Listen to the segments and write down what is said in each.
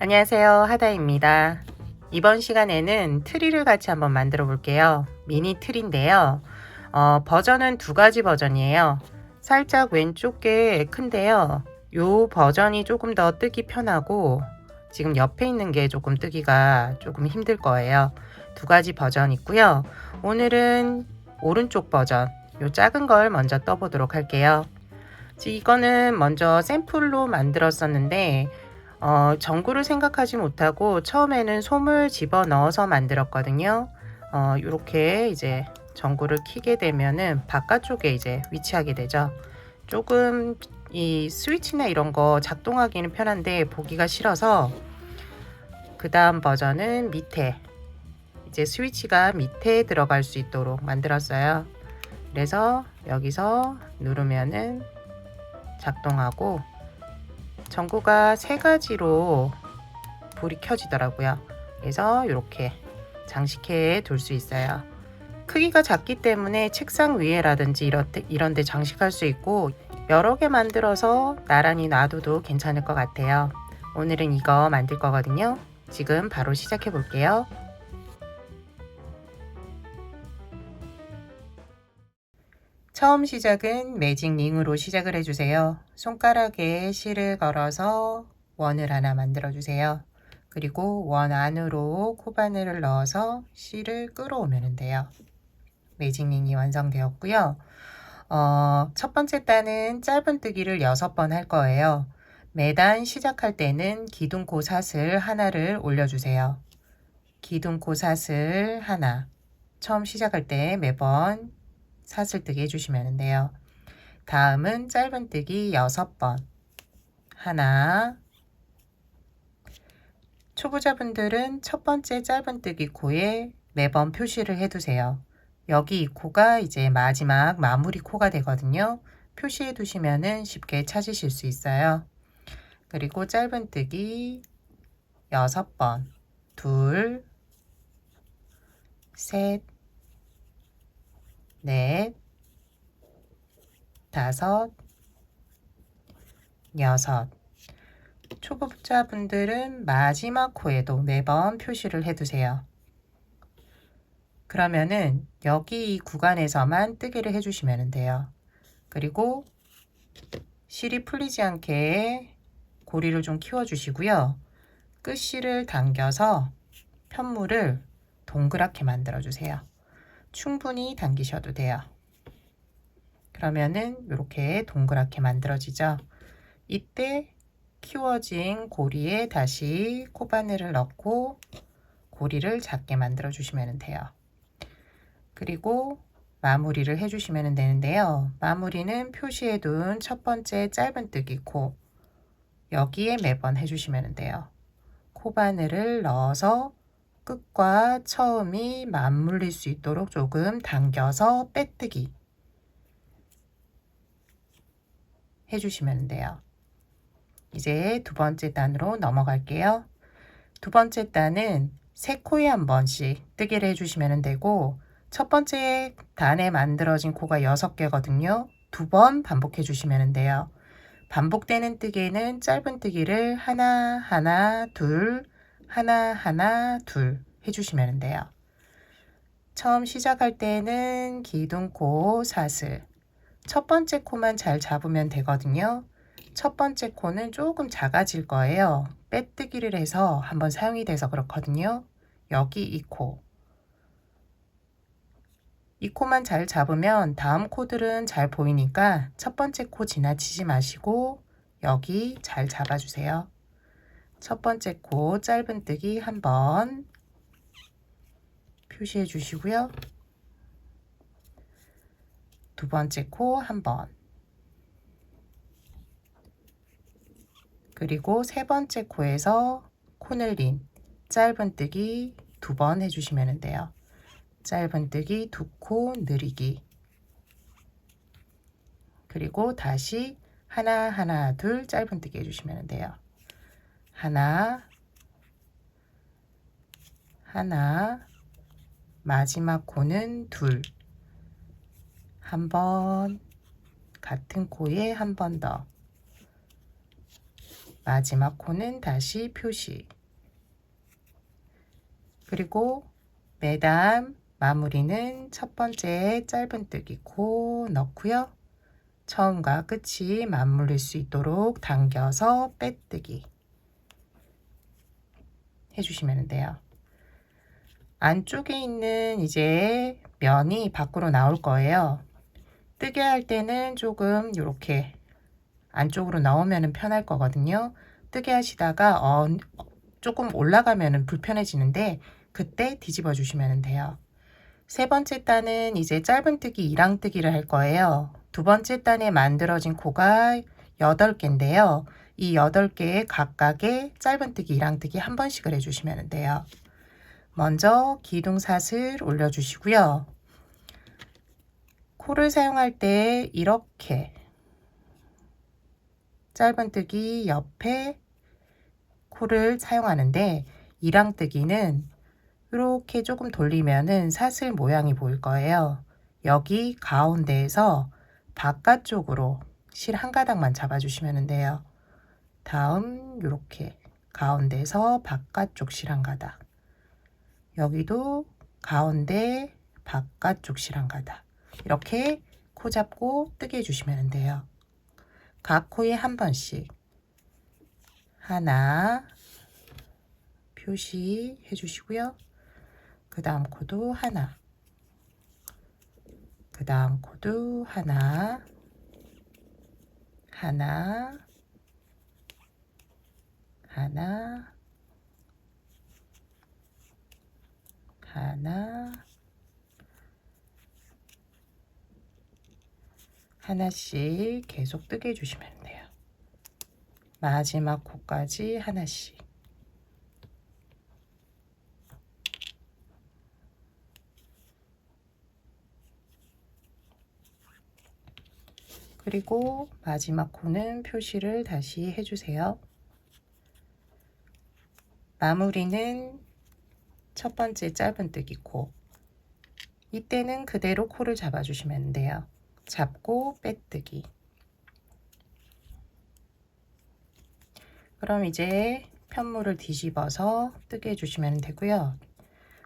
안녕하세요, 하다입니다. 이번 시간에는 트리를 같이 한번 만들어 볼게요. 미니 트리인데요. 버전은 두 가지 버전이에요. 살짝 왼쪽 게 큰데요. 요 버전이 조금 더 뜨기 편하고 지금 옆에 있는 게 조금 뜨기가 조금 힘들 거예요. 두 가지 버전 있고요. 오늘은 오른쪽 버전, 요 작은 걸 먼저 떠보도록 할게요. 이거는 먼저 샘플로 만들었었는데 전구를 생각하지 못하고 처음에는 솜을 집어 넣어서 만들었거든요. 이렇게 이제 전구를 켜게 되면은 바깥쪽에 이제 위치하게 되죠. 조금 이 스위치나 이런 거 작동하기는 편한데 보기가 싫어서 그 다음 버전은 밑에 이제 스위치가 밑에 들어갈 수 있도록 만들었어요. 그래서 여기서 누르면은 작동하고 전구가 세 가지로 불이 켜지더라고요. 그래서 이렇게 장식해 둘 수 있어요. 크기가 작기 때문에 책상 위에라든지 이런 데 장식할 수 있고 여러 개 만들어서 나란히 놔둬도 괜찮을 것 같아요. 오늘은 이거 만들 거거든요. 지금 바로 시작해 볼게요. 처음 시작은 매직 링으로 시작을 해주세요. 손가락에 실을 걸어서 원을 하나 만들어 주세요. 그리고 원 안으로 코바늘을 넣어서 실을 끌어오면 돼요. 매직 링이 완성되었고요. 첫 번째 단은 짧은뜨기를 6번 할 거예요. 매단 시작할 때는 기둥코 사슬 하나를 올려주세요. 기둥코 사슬 하나. 처음 시작할 때 매번 사슬뜨기 해주시면 돼요. 다음은 짧은뜨기 6번. 하나. 초보자분들은 첫 번째 짧은뜨기 코에 매번 표시를 해두세요. 여기 이 코가 이제 마지막 마무리 코가 되거든요. 표시해 두시면은 쉽게 찾으실 수 있어요. 그리고 짧은뜨기 6번. 둘, 셋, 넷, 다섯, 여섯. 초보자분들은 마지막 코에도 매번 표시를 해두세요. 그러면은 여기 이 구간에서만 뜨기를 해주시면 돼요. 그리고 실이 풀리지 않게 고리를 좀 키워주시고요. 끝실을 당겨서 편물을 동그랗게 만들어주세요. 충분히 당기셔도 돼요. 그러면은 이렇게 동그랗게 만들어지죠. 이때 키워진 고리에 다시 코바늘을 넣고 고리를 작게 만들어 주시면 돼요. 그리고 마무리를 해주시면 되는데요. 마무리는 표시해 둔 첫 번째 짧은뜨기 코 여기에 매번 해주시면 돼요. 코바늘을 넣어서 끝과 처음이 맞물릴 수 있도록 조금 당겨서 빼뜨기 해주시면 돼요. 이제 두 번째 단으로 넘어갈게요. 두 번째 단은 세 코에 한 번씩 뜨기를 해주시면 되고 첫 번째 단에 만들어진 코가 6개거든요. 두 번 반복해 주시면 돼요. 반복되는 뜨기에는 짧은뜨기를 하나 하나 둘 하나 하나 둘 해주시면 돼요. 처음 시작할 때는 기둥코 사슬 첫 번째 코만 잘 잡으면 되거든요. 첫 번째 코는 조금 작아질 거예요. 빼뜨기를 해서 한번 사용이 돼서 그렇거든요. 여기 이 코. 이 코만 잘 잡으면 다음 코들은 잘 보이니까 첫 번째 코 지나치지 마시고 여기 잘 잡아주세요. 첫 번째 코 짧은뜨기 한번 표시해 주시고요. 두 번째 코 한번 그리고 세 번째 코에서 코늘린 짧은뜨기 2번 해주시면 돼요. 짧은뜨기 2코 느리기 그리고 다시 하나 하나 둘 짧은뜨기 해주시면 돼요. 하나 하나 마지막 코는 둘 한 번 같은 코에 한 번 더 마지막 코는 다시 표시. 그리고 매단 마무리는 첫 번째 짧은뜨기 코 넣고요. 처음과 끝이 맞물릴 수 있도록 당겨서 빼뜨기 해주시면 돼요. 안쪽에 있는 이제 면이 밖으로 나올 거예요. 뜨게 할 때는 조금 이렇게 안쪽으로 넣으면 편할 거거든요. 뜨게 하시다가 조금 올라가면 불편해지는데 그때 뒤집어 주시면 돼요. 세 번째 단은 이제 짧은뜨기 2랑뜨기를 할 거예요. 두 번째 단에 만들어진 코가 8개인데요. 이 8개의 각각의 짧은뜨기 2랑뜨기 한 번씩을 해주시면 돼요. 먼저 기둥사슬 올려주시고요. 코를 사용할 때 이렇게 짧은뜨기 옆에 코를 사용하는데 2랑뜨기는 이렇게 조금 돌리면은 사슬 모양이 보일 거예요. 여기 가운데에서 바깥쪽으로 실 한 가닥만 잡아주시면 돼요. 다음 이렇게 가운데에서 바깥쪽 실 한 가닥. 여기도 가운데 바깥쪽 실 한 가닥. 이렇게 코 잡고 뜨게 해주시면 돼요. 각 코에 한 번씩 하나 표시해 주시고요. 그 다음 코도 하나, 그 다음 코도 하나, 하나, 하나, 하나, 하나씩 계속 뜨게 해주시면 돼요. 마지막 코까지 하나씩. 그리고 마지막 코는 표시를 다시 해주세요. 마무리는 첫 번째 짧은뜨기 코. 이때는 그대로 코를 잡아주시면 돼요. 잡고 빼뜨기. 그럼 이제 편물을 뒤집어서 뜨게 해주시면 되고요.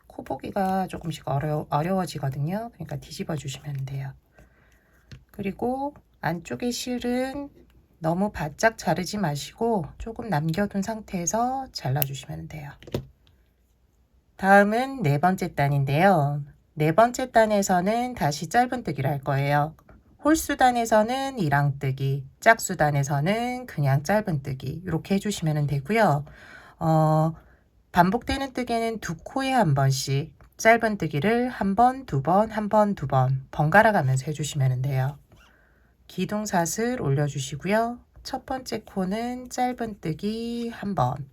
코 보기가 조금씩 어려워지거든요. 그러니까 뒤집어 주시면 돼요. 그리고 안쪽의 실은 너무 바짝 자르지 마시고 조금 남겨둔 상태에서 잘라주시면 돼요. 다음은 네 번째 단인데요. 네 번째 단에서는 다시 짧은뜨기를 할 거예요. 홀수단에서는 2랑뜨기, 짝수단에서는 그냥 짧은뜨기 이렇게 해주시면 되고요. 반복되는 뜨개는 두 코에 한 번씩 짧은뜨기를 한 번, 두 번, 한 번, 두 번 번갈아 가면서 해주시면 돼요. 기둥사슬 올려주시고요. 첫 번째 코는 짧은뜨기 한 번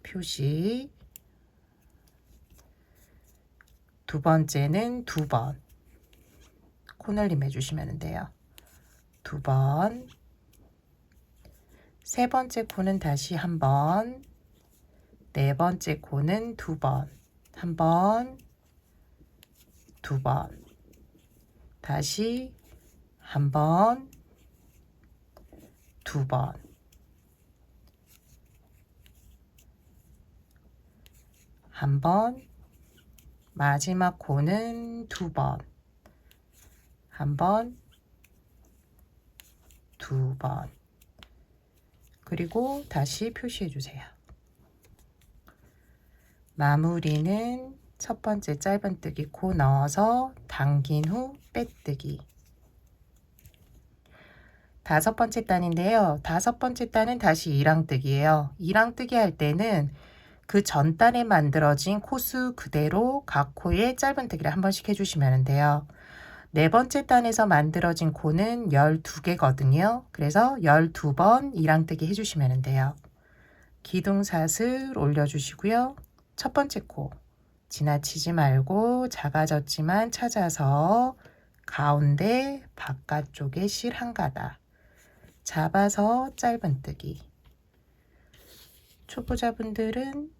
표시, 두 번째는 두 번 코늘림 해주시면 돼요. 두 번, 세 번째 코는 다시 한 번, 네 번째 코는 두 번, 한 번, 두 번, 다시 한 번, 두 번, 한 번, 마지막 코는 두 번, 한 번, 두 번, 그리고 다시 표시해 주세요. 마무리는 첫 번째 짧은뜨기 코 넣어서 당긴 후 빼뜨기. 다섯 번째 단인데요. 다섯 번째 단은 다시 2랑뜨기예요. 2랑뜨기 할 때는 그 전 단에 만들어진 코수 그대로 각 코에 짧은뜨기를 한 번씩 해주시면 돼요. 네 번째 단에서 만들어진 코는 12개거든요. 그래서 12번 2랑뜨기 해주시면 돼요. 기둥사슬 올려주시고요. 첫 번째 코 지나치지 말고 작아졌지만 찾아서 가운데 바깥쪽에 실 한 가닥 잡아서 짧은뜨기. 초보자분들은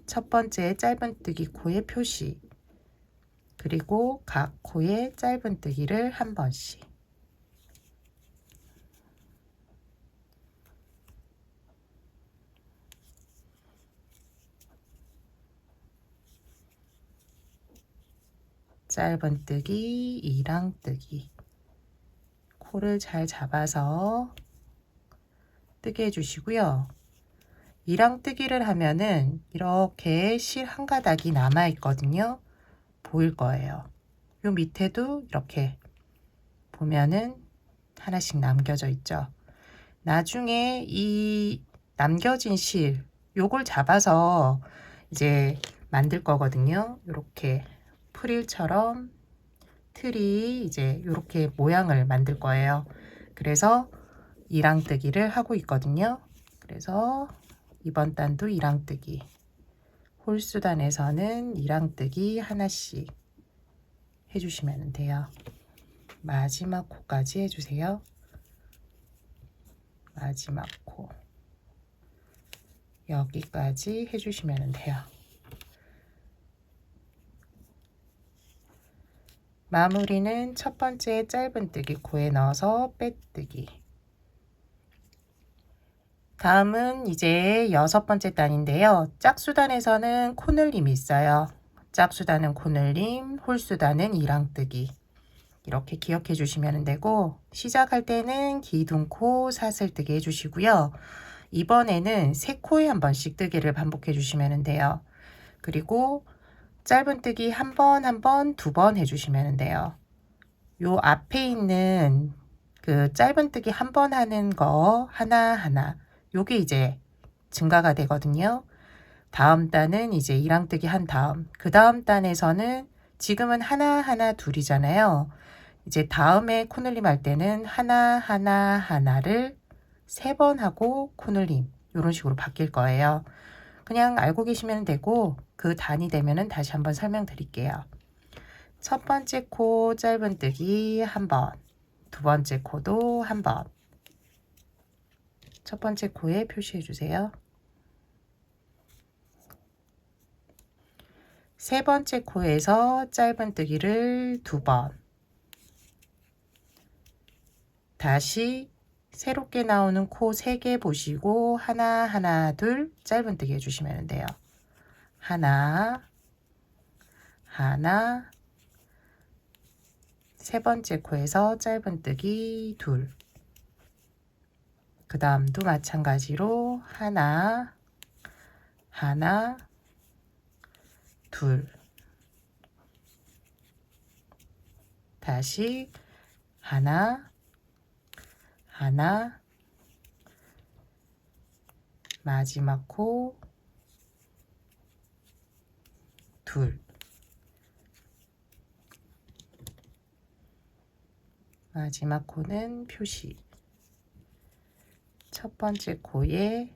첫 번째 짧은뜨기 코의 표시, 그리고 각 코에 짧은뜨기를 한 번씩. 짧은뜨기, 이랑뜨기. 코를 잘 잡아서 뜨게 해주시고요. 이랑뜨기를 하면은 이렇게 실 한 가닥이 남아 있거든요. 보일 거예요. 요 밑에도 이렇게 보면은 하나씩 남겨져 있죠. 나중에 이 남겨진 실 요걸 잡아서 이제 만들 거거든요. 이렇게 프릴처럼 틀이 이제 이렇게 모양을 만들 거예요. 그래서 이랑뜨기를 하고 있거든요. 그래서 이번 단도 이랑뜨기, 홀수단에서는 이랑뜨기 하나씩 해주시면 돼요. 마지막 코까지 해주세요. 마지막 코 여기까지 해주시면 돼요. 마무리는 첫 번째 짧은뜨기 코에 넣어서 빼뜨기. 다음은 이제 6번째 단인데요. 짝수단에서는 코늘림이 있어요. 짝수단은 코늘림, 홀수단은 이랑뜨기. 이렇게 기억해 주시면 되고, 시작할 때는 기둥코 사슬뜨기 해주시고요. 이번에는 3코에 한 번씩 뜨기를 반복해 주시면 돼요. 그리고 짧은뜨기 한 번, 2번 해주시면 돼요. 요 앞에 있는 그 짧은뜨기 한 번 하는 거 하나하나 요게 이제 증가가 되거든요. 다음 단은 이제 이랑뜨기 한 다음, 그 다음 단에서는 지금은 하나하나 둘이잖아요. 이제 다음에 코늘림 할 때는 하나를 3번 하고 코늘림 이런 식으로 바뀔 거예요. 그냥 알고 계시면 되고 그 단이 되면은 다시 한번 설명드릴게요. 첫 번째 코 짧은뜨기 한 번, 두 번째 코도 한 번. 첫 번째 코에 표시해 주세요. 세 번째 코에서 짧은뜨기를 2번. 다시 새롭게 나오는 코 3개 보시고 하나, 둘 짧은뜨기 해주시면 돼요. 하나, 세 번째 코에서 짧은뜨기 둘. 그 다음도 마찬가지로 하나, 둘. 다시 하나, 마지막 코 둘. 마지막 코는 표시. 첫 번째 코에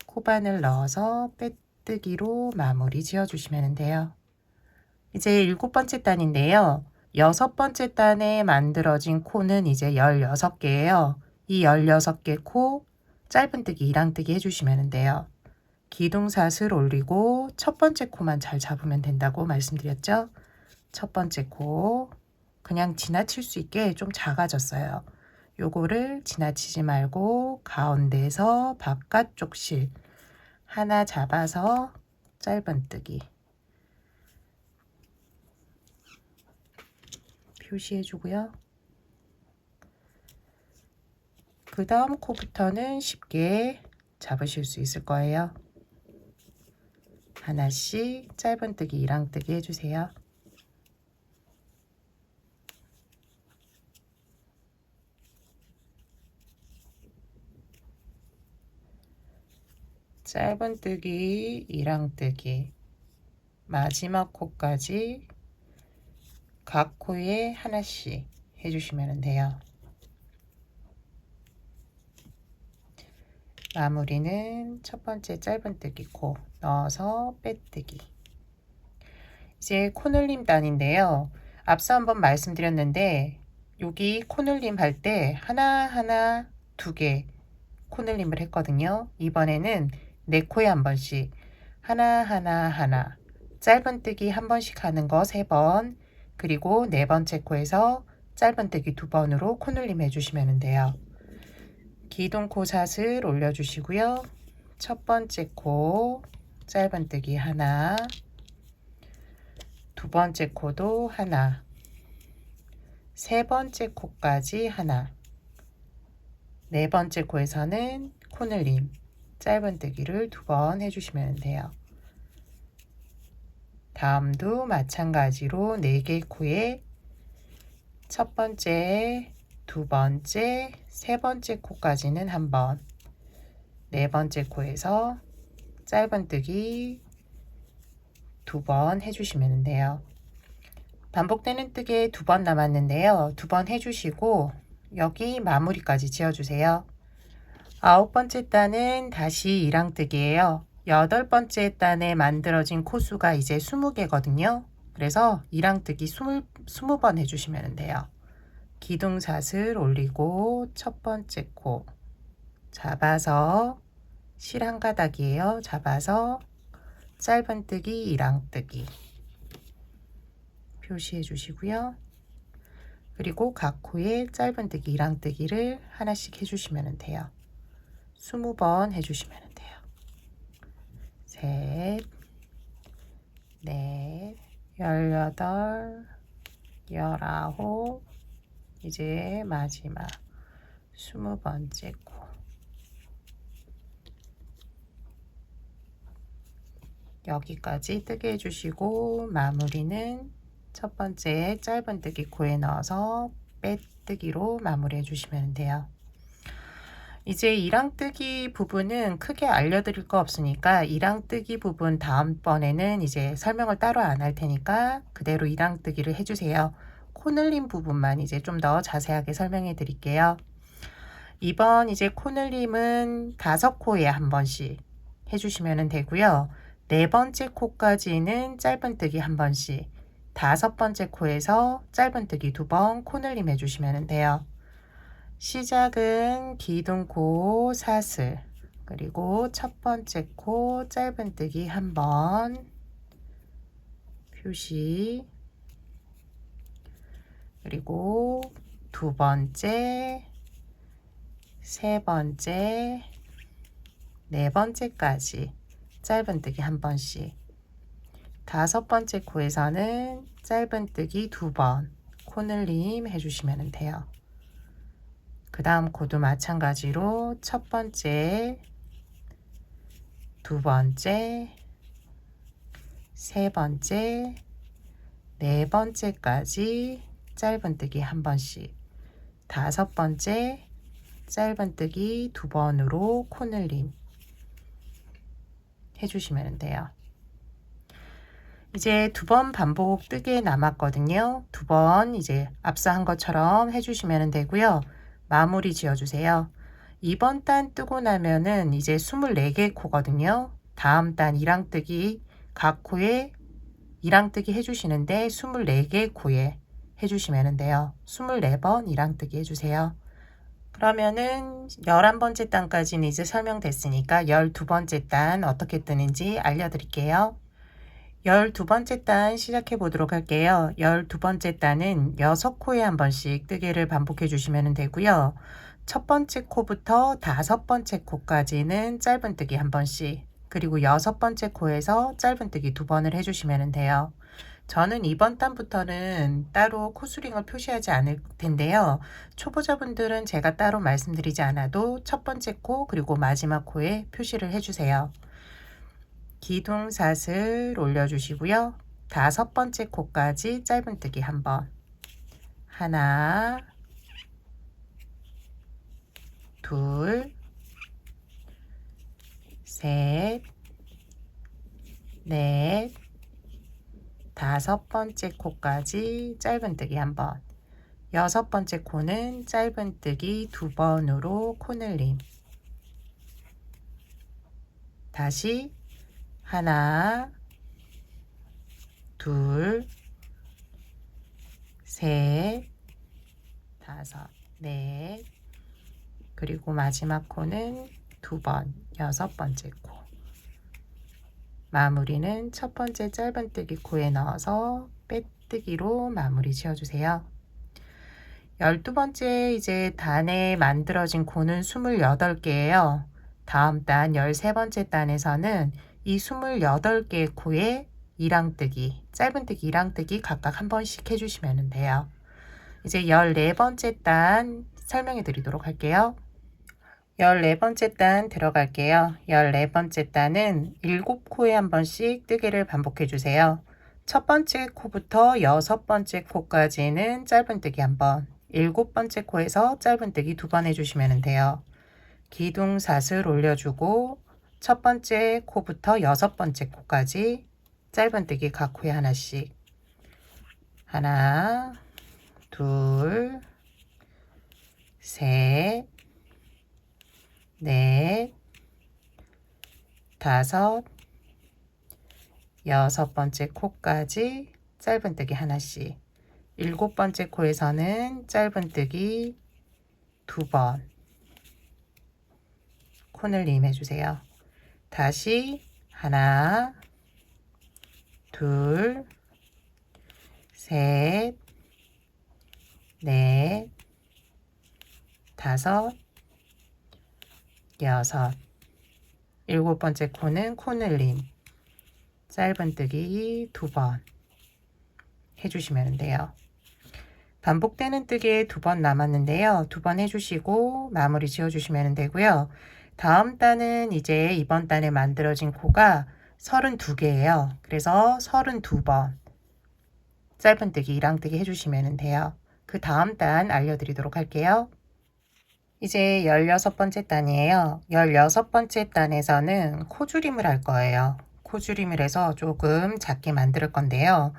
코바늘 넣어서 빼뜨기로 마무리 지어주시면 돼요. 이제 7번째 단인데요. 6번째 단에 만들어진 코는 이제 16개예요. 이 16개 코 짧은뜨기, 이랑뜨기 해주시면 돼요. 기둥사슬 올리고 첫 번째 코만 잘 잡으면 된다고 말씀드렸죠. 첫 번째 코 그냥 지나칠 수 있게 좀 작아졌어요. 요거를 지나치지 말고 가운데에서 바깥쪽 실 하나 잡아서 짧은뜨기 표시해 주고요. 그 다음 코부터는 쉽게 잡으실 수 있을 거예요. 하나씩 짧은뜨기, 이랑뜨기 해주세요. 짧은뜨기, 이랑뜨기 마지막 코까지 각 코에 하나씩 해주시면 돼요. 마무리는 첫 번째 짧은뜨기 코 넣어서 빼뜨기. 이제 코늘림 단인데요. 앞서 한번 말씀드렸는데 여기 코늘림 할 때 하나 2개 코늘림을 했거든요. 이번에는 4코에 한 번씩 하나 짧은뜨기 한 번씩 하는 거 3번, 그리고 4번째 코에서 짧은뜨기 2번으로 코늘림 해주시면 돼요. 기둥코 사슬 올려주시고요. 첫 번째 코 짧은뜨기 하나, 두 번째 코도 하나, 세 번째 코까지 하나, 네 번째 코에서는 코늘림, 짧은뜨기를 2번 해주시면 돼요. 다음도 마찬가지로 4개 코에 첫 번째, 두 번째, 세 번째 코까지는 한 번, 네 번째 코에서 짧은뜨기 2번 해주시면 돼요. 반복되는 뜨개 2번 남았는데요. 2번 해주시고 여기 마무리까지 지어주세요. 9번째 단은 다시 1항뜨기예요. 8번째 단에 만들어진 코수가 이제 20개거든요. 그래서 1항뜨기 20번 해주시면 돼요. 기둥사슬 올리고 첫 번째 코 잡아서 실 한 가닥이에요. 잡아서 짧은뜨기 1항뜨기 표시해 주시고요. 그리고 각 코에 짧은뜨기 1항뜨기를 하나씩 해주시면 돼요. 20번 해주시면 돼요. 셋, 넷, 18, 19, 이제 마지막 20번째 코. 여기까지 뜨게 해주시고 마무리는 첫 번째 짧은뜨기 코에 넣어서 빼뜨기로 마무리해 주시면 돼요. 이제 1항뜨기 부분은 크게 알려드릴 거 없으니까 1항뜨기 부분 다음번에는 이제 설명을 따로 안 할 테니까 그대로 1항뜨기를 해주세요. 코늘림 부분만 이제 좀 더 자세하게 설명해 드릴게요. 이번 이제 코늘림은 5코에 한 번씩 해주시면 되고요. 네 번째 코까지는 짧은뜨기 한 번씩, 5번째 코에서 짧은뜨기 2번 코늘림 해주시면 돼요. 시작은 기둥코 사슬, 그리고 첫 번째 코 짧은뜨기 한 번 표시, 그리고 두 번째, 세 번째, 네 번째까지 짧은뜨기 한 번씩, 5번째 코에서는 짧은뜨기 2번 코늘림 해주시면 돼요. 그 다음 코도 마찬가지로 첫 번째, 두 번째, 세 번째, 네 번째까지 짧은뜨기 한 번씩, 5번째 짧은뜨기 2번으로 코늘림 해주시면 돼요. 이제 2번 반복 뜨개 남았거든요. 2번 이제 앞서 한 것처럼 해주시면 되고요. 마무리 지어주세요. 이번 단 뜨고 나면은 이제 24개 코거든요. 다음 단 1항뜨기 각 코에 1항뜨기 해주시는데 24개 코에 해주시면 돼요. 24번 1항뜨기 해주세요. 그러면은 11번째 단까지는 이제 설명됐으니까 12번째 단 어떻게 뜨는지 알려드릴게요. 12번째 단 시작해 보도록 할게요. 12번째 단은 6코에 한 번씩 뜨개를 반복해 주시면 되고요. 첫 번째 코부터 5번째 코까지는 짧은뜨기 한 번씩, 그리고 6번째 코에서 짧은뜨기 2번을 해주시면 돼요. 저는 이번 단부터는 따로 코스링을 표시하지 않을 텐데요. 초보자분들은 제가 따로 말씀드리지 않아도 첫 번째 코 그리고 마지막 코에 표시를 해주세요. 기둥사슬 올려주시고요. 5번째 코까지 짧은뜨기 한 번, 하나, 둘, 셋, 넷, 5번째 코까지 짧은뜨기 한 번, 6번째 코는 짧은뜨기 2번으로 코늘림, 다시 하나, 둘, 셋, 5, 넷, 그리고 마지막 코는 2번, 6번째 코. 마무리는 첫 번째 짧은뜨기 코에 넣어서 빼뜨기로 마무리 지어주세요. 12번째 이제 단에 만들어진 코는 28개예요. 다음 단 13번째 단에서는 이 28개의 코에 이랑뜨기, 짧은뜨기, 이랑뜨기 각각 한 번씩 해주시면 돼요. 이제 14번째 단 설명해 드리도록 할게요. 14번째 단 들어갈게요. 14번째 단은 7코에 한 번씩 뜨개를 반복해 주세요. 첫 번째 코부터 6번째 코까지는 짧은뜨기 한 번, 7번째 코에서 짧은뜨기 2번 해주시면 돼요. 기둥사슬 올려주고 첫 번째 코부터 6번째 코까지 짧은뜨기 각 코에 하나씩, 하나, 둘, 셋, 넷, 다섯, 6번째 코까지 짧은뜨기 하나씩, 7번째 코에서는 짧은뜨기 2번 코늘림 해주세요. 다시 하나, 둘, 셋, 넷, 다섯, 여섯, 7번째 코는 코늘림, 짧은뜨기 2번 해주시면 돼요. 반복되는 뜨개 2번 남았는데요. 2번 해주시고 마무리 지어주시면 되고요. 다음 단은 이제 이번 단에 만들어진 코가 32개예요. 그래서 32번 짧은뜨기, 이랑뜨기 해주시면 돼요. 그 다음 단 알려드리도록 할게요. 이제 16번째 단이에요. 16번째 단에서는 코줄임을 할 거예요. 코줄임을 해서 조금 작게 만들 건데요.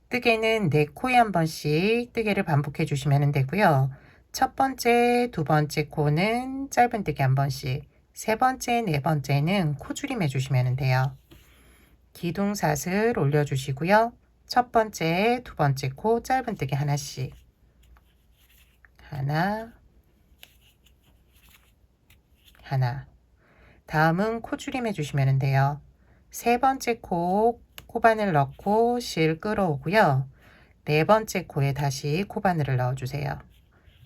뜨개는 4코에 한 번씩 뜨개를 반복해 주시면 되고요. 첫 번째, 두 번째 코는 짧은뜨기 한 번씩, 세 번째, 네 번째는 코줄임 해주시면 돼요. 기둥사슬 올려주시고요. 첫 번째, 두 번째 코 짧은뜨기 하나씩, 하나, 하나. 다음은 코줄임 해주시면 돼요. 세 번째 코 코바늘 넣고 실 끌어오고요. 네 번째 코에 다시 코바늘을 넣어주세요.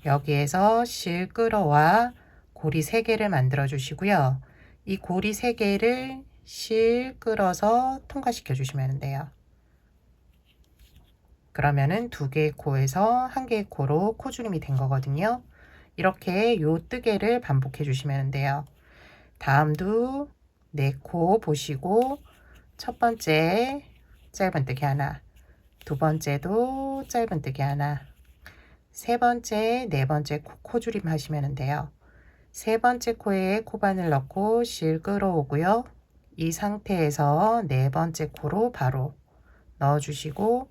여기에서 실 끌어와 고리 3개를 만들어 주시고요. 이 고리 3개를 실 끌어서 통과시켜 주시면 돼요. 그러면은 2개의 코에서 1개의 코로 코줄임이 된 거거든요. 이렇게 요 뜨개를 반복해 주시면 돼요. 다음도 4코 보시고 첫 번째 짧은뜨기 하나, 두 번째도 짧은뜨기 하나, 세 번째, 네 번째 코줄임 하시면 돼요. 세 번째 코에 코바늘 넣고 실 끌어오고요. 이 상태에서 네 번째 코로 바로 넣어주시고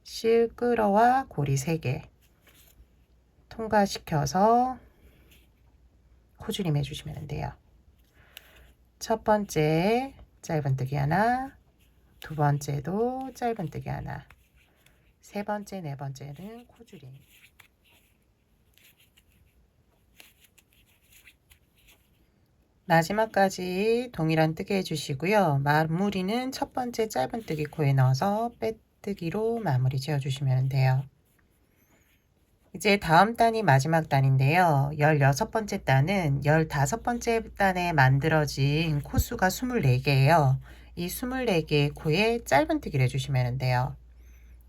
실 끌어와 고리 3개 통과시켜서 코줄임 해주시면 돼요. 첫 번째 짧은뜨기 하나, 두 번째도 짧은뜨기 하나, 세 번째, 네 번째는 코줄임. 마지막까지 동일한 뜨개 해주시고요. 마무리는 첫 번째 짧은뜨기 코에 넣어서 빼뜨기로 마무리 지어주시면 돼요. 이제 다음 단이 마지막 단인데요. 16번째 단은 15번째 단에 만들어진 코수가 24개예요. 이 24개의 코에 짧은뜨기를 해주시면 돼요.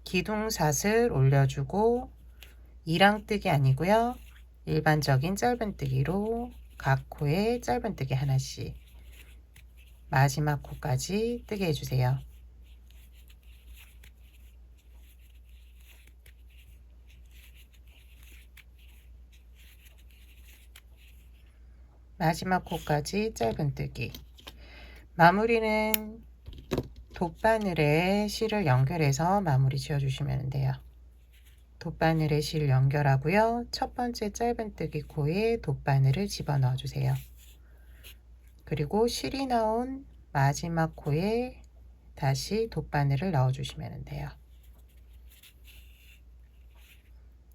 기둥사슬 올려주고 이랑뜨기 아니고요. 일반적인 짧은뜨기로 각 코에 짧은뜨기 하나씩, 마지막 코까지 뜨게 해주세요. 마지막 코까지 짧은뜨기. 마무리는 돗바늘에 실을 연결해서 마무리 지어주시면 돼요. 돗바늘에 실 연결하고요. 첫 번째 짧은뜨기 코에 돗바늘을 집어넣어 주세요. 그리고 실이 나온 마지막 코에 다시 돗바늘을 넣어 주시면 돼요.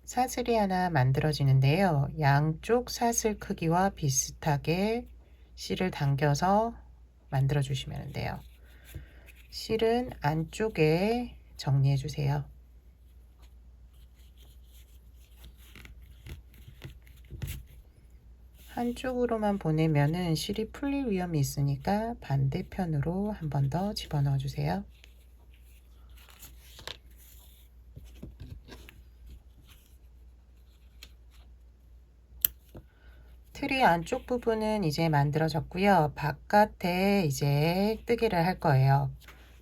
사슬이 하나 만들어지는데요. 양쪽 사슬 크기와 비슷하게 실을 당겨서 만들어 주시면 돼요. 실은 안쪽에 정리해 주세요. 한쪽으로만 보내면은 실이 풀릴 위험이 있으니까 반대편으로 한 번 더 집어넣어 주세요. 트리 안쪽 부분은 이제 만들어졌고요. 바깥에 이제 뜨개를 할 거예요.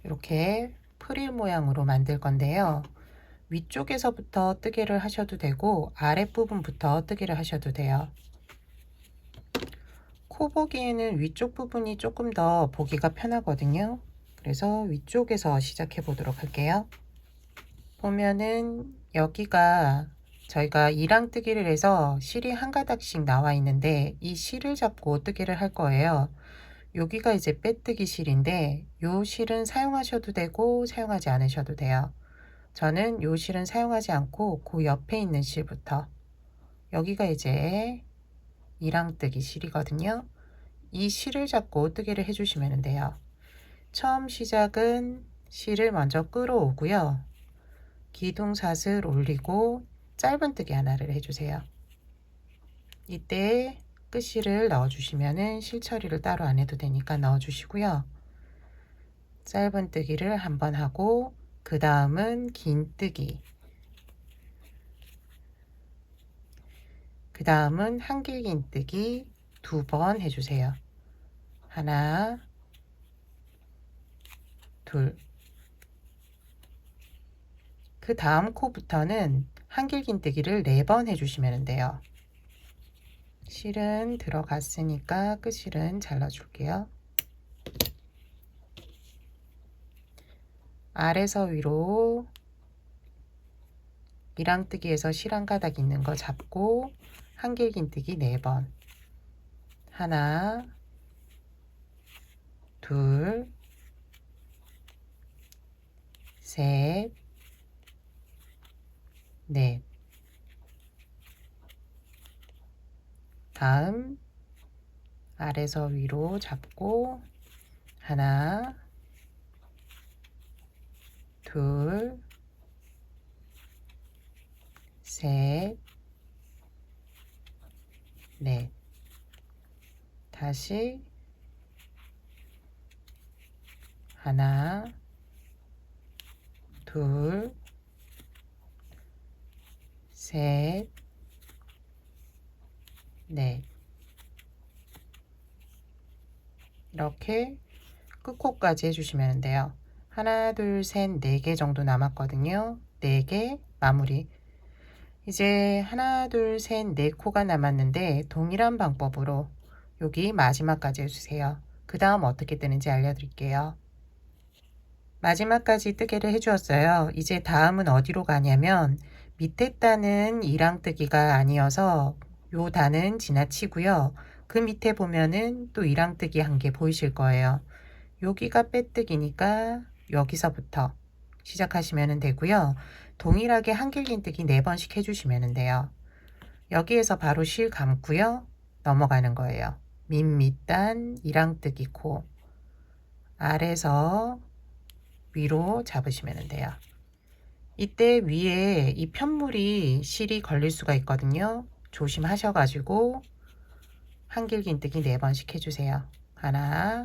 이렇게 프릴 모양으로 만들 건데요. 위쪽에서부터 뜨개를 하셔도 되고 아랫부분부터 뜨개를 하셔도 돼요. 코 보기에는 위쪽 부분이 조금 더 보기가 편하거든요. 그래서 위쪽에서 시작해 보도록 할게요. 보면은 여기가 저희가 이랑뜨기를 해서 실이 한 가닥씩 나와 있는데 이 실을 잡고 뜨기를 할 거예요. 여기가 이제 빼뜨기 실인데 요 실은 사용하셔도 되고 사용하지 않으셔도 돼요. 저는 요 실은 사용하지 않고 그 옆에 있는 실부터, 여기가 이제 이랑뜨기 실이거든요. 이 실을 잡고 뜨개를 해주시면 돼요. 처음 시작은 실을 먼저 끌어오고요. 기둥삿을 올리고 짧은 뜨개 하나를 해주세요. 이때 끝실을 넣어주시면은 실 처리를 따로 안 해도 되니까 넣어주시고요. 짧은 뜨기를 한번 하고 그 다음은 긴 뜨기, 그 다음은 한길긴 뜨기 2번 해주세요. 하나, 둘. 그 다음 코부터는 한길긴 뜨기를 4번 해주시면 돼요. 실은 들어갔으니까 끝실은 잘라줄게요. 아래서 위로 이랑뜨기에서 실 한 가닥 있는 거 잡고 한길긴 뜨기 4번. 하나, 둘, 셋, 넷. 다음 아래서 위로 잡고 하나, 둘, 셋, 넷. 다시 하나, 둘, 셋, 넷. 이렇게 끝코까지 해주시면 돼요. 하나, 둘, 셋, 4개 정도 남았거든요. 4개 마무리. 이제 하나, 둘, 셋, 4코가 남았는데 동일한 방법으로 여기 마지막까지 해주세요. 그 다음 어떻게 뜨는지 알려드릴게요. 마지막까지 뜨개를 해주었어요. 이제 다음은 어디로 가냐면 밑에 단은 이랑뜨기가 아니어서 요 단은 지나치고요. 그 밑에 보면은 또 이랑뜨기 한 개 보이실 거예요. 여기가 빼뜨기니까 여기서부터 시작하시면 되고요. 동일하게 한길긴뜨기 4번씩 해주시면 돼요. 여기에서 바로 실 감고요. 넘어가는 거예요. 밑단 이랑뜨기 코 아래서 위로 잡으시면 돼요. 이때 위에 이 편물이 실이 걸릴 수가 있거든요. 조심하셔가지고 한길긴뜨기 4번씩 해주세요. 하나,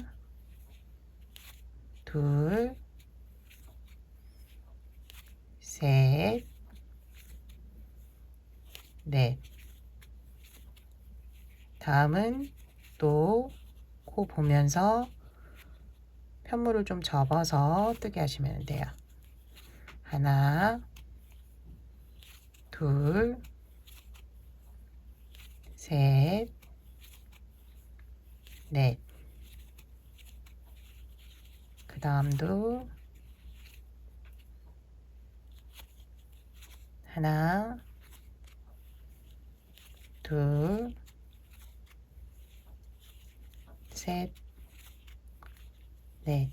둘, 셋, 넷. 다음은 또 코 보면서 편물을 좀 접어서 뜨게 하시면 돼요. 하나, 둘, 셋, 넷. 그 다음도 하나, 둘, 셋, 넷.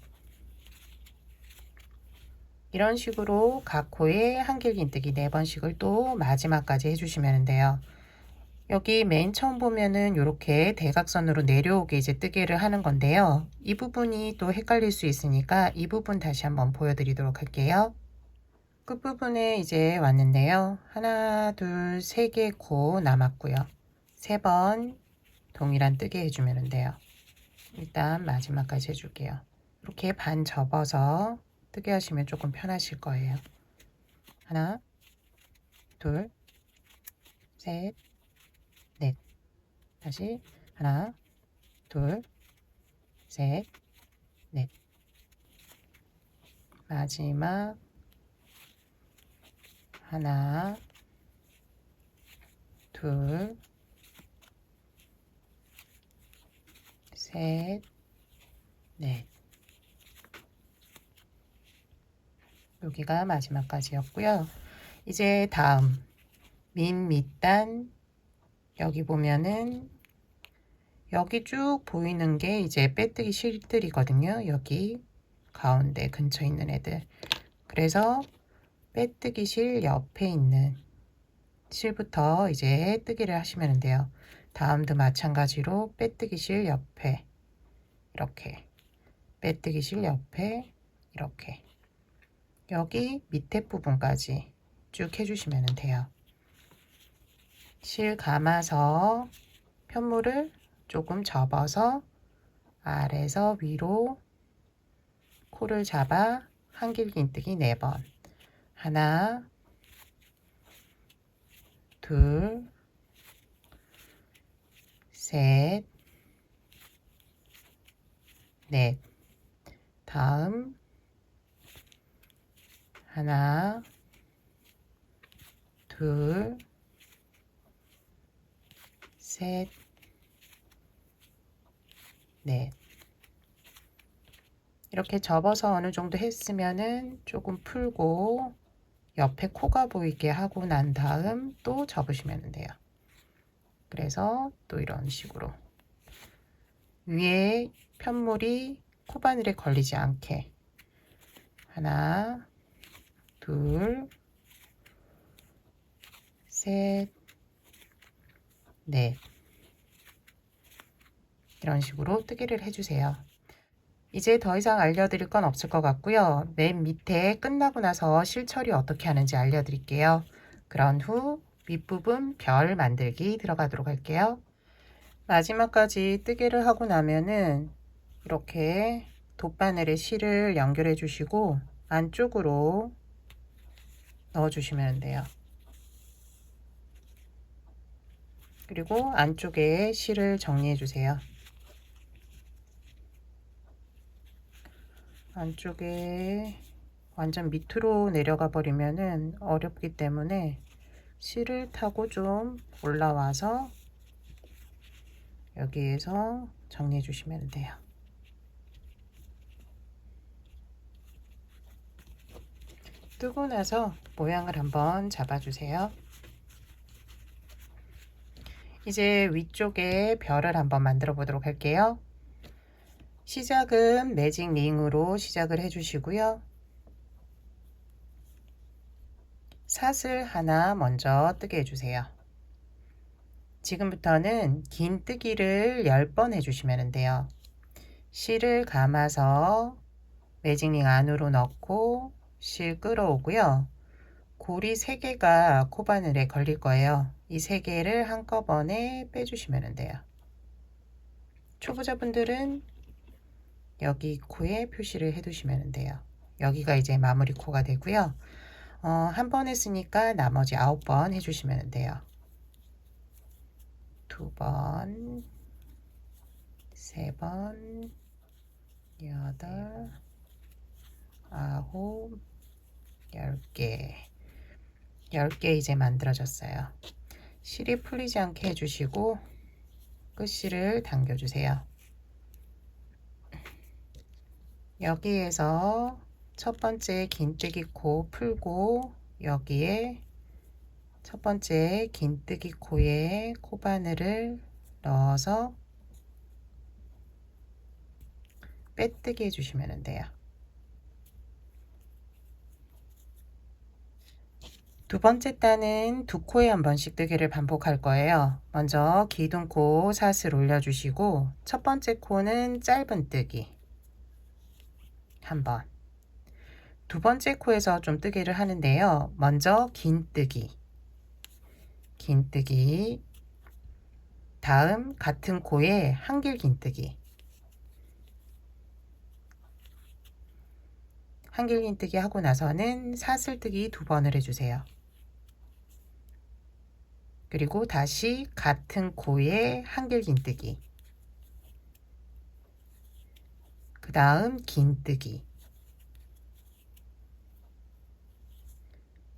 이런 식으로 각 코에 한길긴뜨기 4번씩을 또 마지막까지 해주시면 돼요. 여기 맨 처음 보면은 이렇게 대각선으로 내려오게 이제 뜨개를 하는 건데요. 이 부분이 또 헷갈릴 수 있으니까 이 부분 다시 한번 보여드리도록 할게요. 끝부분에 이제 왔는데요. 하나, 둘, 3개 코 남았고요. 3번 동일한 뜨개 해주면 돼요. 일단 마지막까지 해줄게요. 이렇게 반 접어서 뜨개 하시면 조금 편하실 거예요. 하나, 둘, 셋, 넷. 다시 하나, 둘, 셋, 넷. 마지막 하나, 둘, 셋, 넷. 여기가 마지막까지였고요. 이제 다음 민 밑단 여기 보면은 여기 쭉 보이는 게 이제 빼뜨기 실들이거든요. 여기 가운데 근처에 있는 애들. 그래서 빼뜨기 실 옆에 있는 실부터 이제 뜨기를 하시면 돼요. 다음도 마찬가지로 빼뜨기 실 옆에 이렇게, 빼뜨기 실 옆에 이렇게, 여기 밑에 부분까지 쭉 해주시면 돼요. 실 감아서 편물을 조금 접어서 아래에서 위로 코를 잡아 한길긴뜨기 4번. 하나, 둘, 셋, 넷. 다음 하나, 둘, 셋, 넷. 이렇게 접어서 어느 정도 했으면은 조금 풀고 옆에 코가 보이게 하고 난 다음 또 접으시면 돼요. 그래서 또 이런 식으로 위에 편물이 코바늘에 걸리지 않게 하나, 둘, 셋, 넷. 이런 식으로 뜨기를 해주세요. 이제 더 이상 알려드릴 건 없을 것 같고요. 맨 밑에 끝나고 나서 실처리 어떻게 하는지 알려드릴게요. 그런 후 윗부분 별 만들기 들어가도록 할게요. 마지막까지 뜨개를 하고 나면은 이렇게 돗바늘에 실을 연결해 주시고 안쪽으로 넣어 주시면 돼요. 그리고 안쪽에 실을 정리해 주세요. 안쪽에 완전 밑으로 내려가 버리면은 어렵기 때문에 실을 타고 좀 올라와서 여기에서 정리해 주시면 돼요. 뜨고 나서 모양을 한번 잡아주세요. 이제 위쪽에 별을 한번 만들어 보도록 할게요. 시작은 매직 링으로 시작을 해주시고요. 사슬 하나 먼저 뜨게 해주세요. 지금부터는 긴 뜨기를 10번 해주시면 돼요. 실을 감아서 매직링 안으로 넣고 실 끌어오고요. 고리 3개가 코바늘에 걸릴 거예요. 이 3개를 한꺼번에 빼주시면 돼요. 초보자분들은 여기 코에 표시를 해 두시면 돼요. 여기가 이제 마무리 코가 되고요. 한 번 했으니까 나머지 9번 해주시면 돼요. 2번, 3번, 8, 9, 10개. 10개 이제 만들어졌어요. 실이 풀리지 않게 해주시고 끝실을 당겨주세요. 여기에서 첫 번째 긴뜨기 코 풀고 여기에 첫 번째 긴뜨기 코에 코바늘을 넣어서 빼뜨기 해주시면 돼요. 두 번째 단은 두 코에 한 번씩 뜨기를 반복할 거예요. 먼저 기둥코 사슬 올려주시고 첫 번째 코는 짧은 뜨기 한 번, 두 번째 코에서 좀 뜨기를 하는데요. 먼저 긴 뜨기, 다음 같은 코에 한길 긴뜨기, 한길 긴뜨기 하고 나서는 사슬뜨기 2번을 해주세요. 그리고 다시 같은 코에 한길긴뜨기, 그 다음 긴뜨기,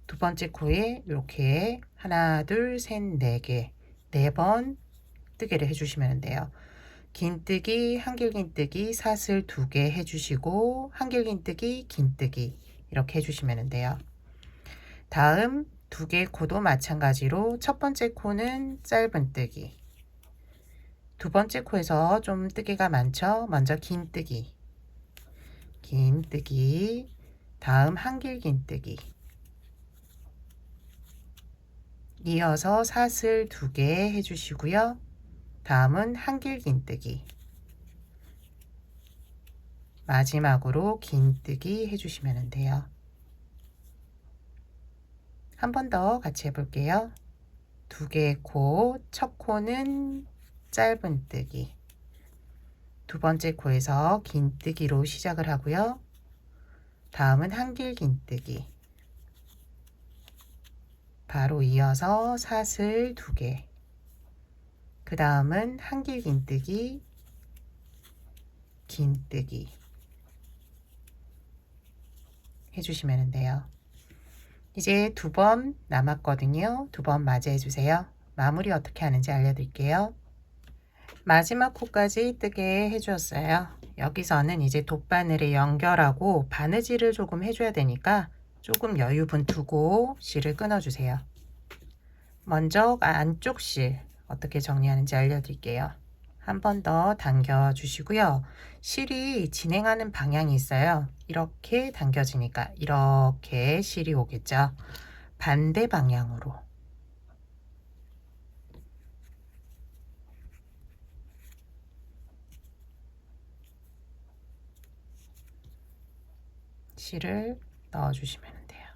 두 번째 코에 이렇게 하나, 둘, 셋, 네 개, 4번 뜨개를 해주시면 돼요. 긴뜨기, 한길긴뜨기, 사슬 2개 해주시고 한길긴뜨기, 긴뜨기 이렇게 해주시면 돼요. 다음 2개 코도 마찬가지로 첫 번째 코는 짧은뜨기, 두 번째 코에서 좀 뜨개가 많죠. 먼저 긴뜨기, 긴뜨기, 다음 한길긴뜨기, 이어서 사슬 2개 해주시고요. 다음은 한길긴뜨기, 마지막으로 긴뜨기 해주시면 돼요. 한 번 더 같이 해볼게요. 2개의 코, 첫 코는 짧은뜨기, 두 번째 코에서 긴뜨기로 시작을 하고요. 다음은 한길긴뜨기, 바로 이어서 사슬 2개, 그 다음은 한길긴뜨기, 긴뜨기 해주시면 돼요. 이제 2번 남았거든요. 2번 맞이해 주세요. 마무리 어떻게 하는지 알려드릴게요. 마지막 코까지 뜨게 해주었어요. 여기서는 이제 돗바늘에 연결하고 바느질을 조금 해줘야 되니까 조금 여유분 두고 실을 끊어주세요. 먼저 안쪽 실 어떻게 정리하는지 알려드릴게요. 한 번 더 당겨 주시고요. 실이 진행하는 방향이 있어요. 이렇게 당겨지니까 이렇게 실이 오겠죠. 반대 방향으로 실을 넣어 주시면 돼요.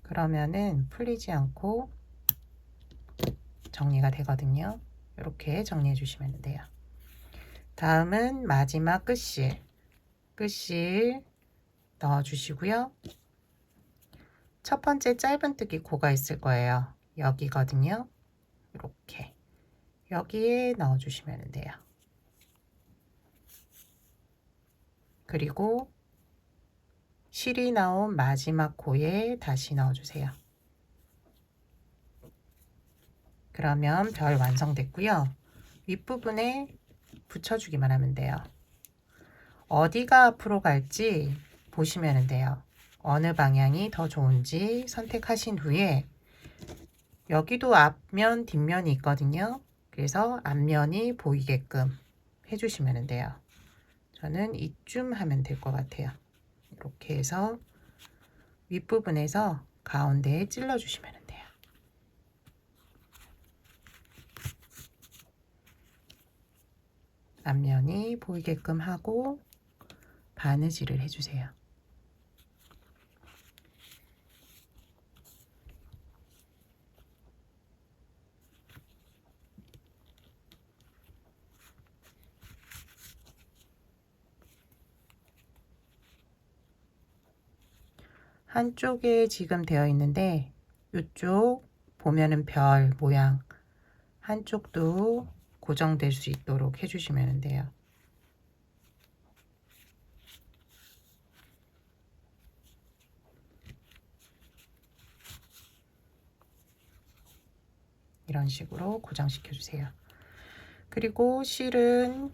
그러면은 풀리지 않고 정리가 되거든요. 이렇게 정리해 주시면 돼요. 다음은 마지막 끝실 넣어 주시고요. 첫 번째 짧은뜨기 코가 있을 거예요. 여기거든요. 이렇게 여기에 넣어 주시면 돼요. 그리고 실이 나온 마지막 코에 다시 넣어 주세요. 그러면 별 완성됐고요. 윗부분에 붙여주기만 하면 돼요. 어디가 앞으로 갈지 보시면 돼요. 어느 방향이 더 좋은지 선택하신 후에 여기도 앞면 뒷면이 있거든요. 그래서 앞면이 보이게끔 해주시면 돼요. 저는 이쯤 하면 될 것 같아요. 이렇게 해서 윗부분에서 가운데에 찔러 주시면 돼요. 앞면이 보이게끔 하고 바느질을 해주세요. 한쪽에 지금 되어 있는데 이쪽 보면은 별 모양 한쪽도 고정될 수 있도록 해주시면 돼요. 이런 식으로 고정시켜 주세요. 그리고 실은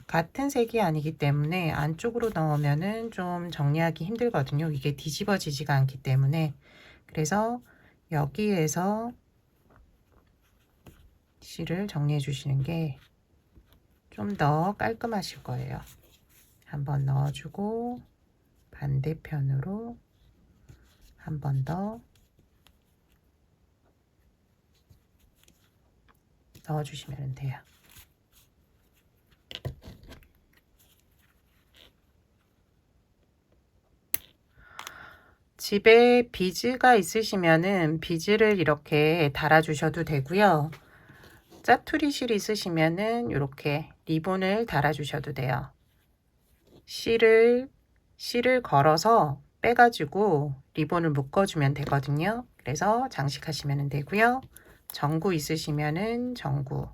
같은 색이 아니기 때문에 안쪽으로 넣으면은 좀 정리하기 힘들거든요. 이게 뒤집어지지가 않기 때문에. 그래서 여기에서 실을 정리해 주시는 게 좀 더 깔끔하실 거예요. 한번 넣어주고 반대편으로 한 번 더 넣어주시면 돼요. 집에 비즈가 있으시면은 비즈를 이렇게 달아 주셔도 되고요. 짜투리 실 있으시면은 이렇게 리본을 달아 주셔도 돼요. 실을 걸어서 빼가지고 리본을 묶어주면 되거든요. 그래서 장식하시면 되고요. 전구 있으시면은 전구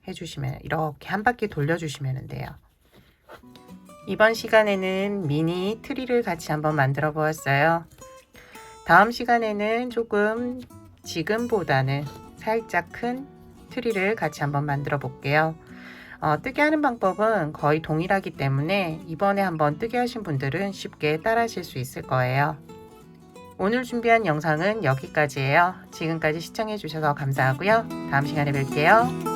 해주시면 이렇게 한 바퀴 돌려주시면 돼요. 이번 시간에는 미니 트리를 같이 한번 만들어 보았어요. 다음 시간에는 조금 지금보다는 살짝 큰 트리를 같이 한번 만들어 볼게요. 뜨개 하는 방법은 거의 동일하기 때문에 이번에 한번 뜨개 하신 분들은 쉽게 따라 하실 수 있을 거예요. 오늘 준비한 영상은 여기까지예요. 지금까지 시청해 주셔서 감사하고요. 다음 시간에 뵐게요.